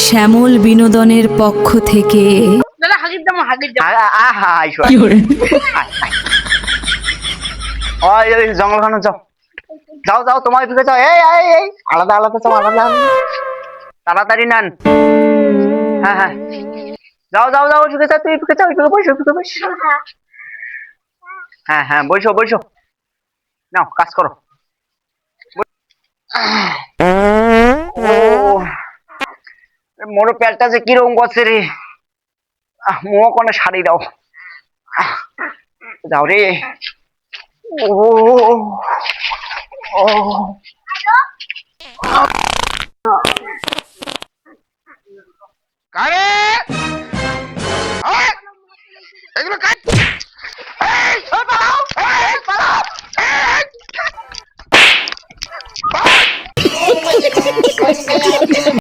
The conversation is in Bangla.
শ্যামল বিনোদনের পক্ষ থেকে দাদা হাগির দাম আহা আইসো ওই জঙ্গল খানো যাও যাও যাও তোমার ঢুকে যাও এই এই এই আলাদা আলাদা যাও আলাদা তাড়াতাড়ি নান হ্যাঁ হ্যাঁ যাও যাও যাও ঢুকে যাও তুই ঢুকে যাও ঢুকে বসো ঢুকে বসো হ্যাঁ হ্যাঁ বসো বসো নাও কাজ করো ও মোর পেটটা যে কিরকম করছে রে মুখ কোনে শাড়ি দাও যাও রে ও ও কারে